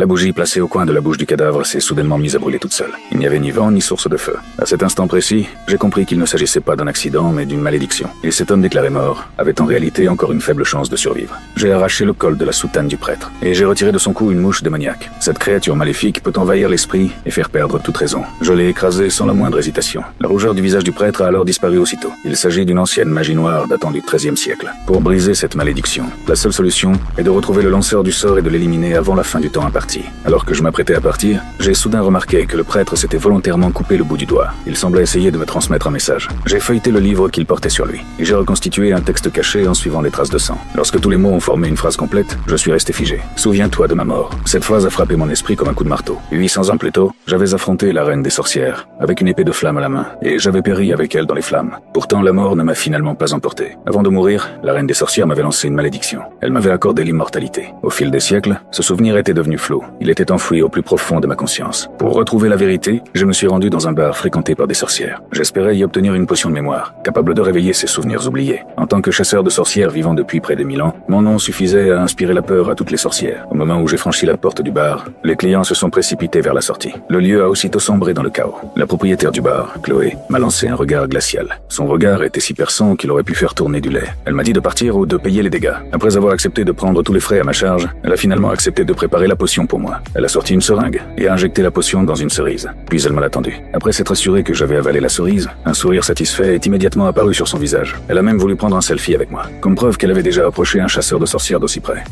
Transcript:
La bougie placée au coin de la bouche du cadavre s'est soudainement mise à brûler toute seule. Il n'y avait ni vent ni source de feu. À cet instant précis, j'ai compris qu'il ne s'agissait pas d'un accident, mais d'une malédiction. Et cet homme déclaré mort avait en réalité encore une faible chance de survivre. J'ai arraché le col de la soutane du prêtre, et j'ai retiré de son cou une mouche démoniaque. Cette créature maléfique peut envahir l'esprit et faire perdre toute raison. Je l'ai écrasé sans la moindre hésitation. La rougeur du visage du prêtre a alors disparu aussitôt. Il s'agit d'une ancienne magie noire datant du XIIIe siècle. Pour briser cette malédiction, la seule solution est de retrouver le lanceur du sort et de l'éliminer avant la fin du temps imparti. Alors que je m'apprêtais à partir, j'ai soudain remarqué que le prêtre s'était volontairement coupé le bout du doigt. Il semblait essayer de me transmettre un message. J'ai feuilleté le livre qu'il portait sur lui, et j'ai reconstitué un texte caché en suivant les traces de sang. Lorsque tous les mots ont formé une phrase complète, je suis resté figé. Souviens-toi de ma mort. Cette phrase a frappé mon esprit comme un coup de marteau. 800 ans plus tôt, j'avais affronté la reine des sorcières, avec une épée de flamme à la main, et j'avais péri avec elle dans les flammes. Pourtant, la mort ne m'a finalement pas emporté. Avant de mourir, la reine des sorcières m'avait lancé une malédiction. Elle m'avait accordé l'immortalité. Au fil des siècles, ce souvenir était devenu flou. Il était enfoui au plus profond de ma conscience. Pour retrouver la vérité, je me suis rendu dans un bar fréquenté par des sorcières. J'espérais y obtenir une potion de mémoire, capable de réveiller ces souvenirs oubliés. En tant que chasseur de sorcières vivant depuis près de 1000 ans, mon nom suffisait à inspirer la peur à toutes les sorcières. Au moment où j'ai franchi la porte du bar, les clients se sont précipités vers la sortie. Le lieu a aussitôt sombré dans le chaos. La propriétaire du bar, Chloé, m'a lancé un regard glacial. Son regard était si perçant qu'il aurait pu faire tourner du lait. Elle m'a dit de partir ou de payer les dégâts. Après avoir accepté de prendre tous les frais à ma charge, elle a finalement accepté de préparer la potion pour moi. Elle a sorti une seringue et a injecté la potion dans une cerise. Puis elle m'a attendu. Après s'être assurée que j'avais avalé la cerise, un sourire satisfait est immédiatement apparu sur son visage. Elle a même voulu prendre un selfie avec moi, comme preuve qu'elle avait déjà approché un chasseur de sorcières d'aussi près.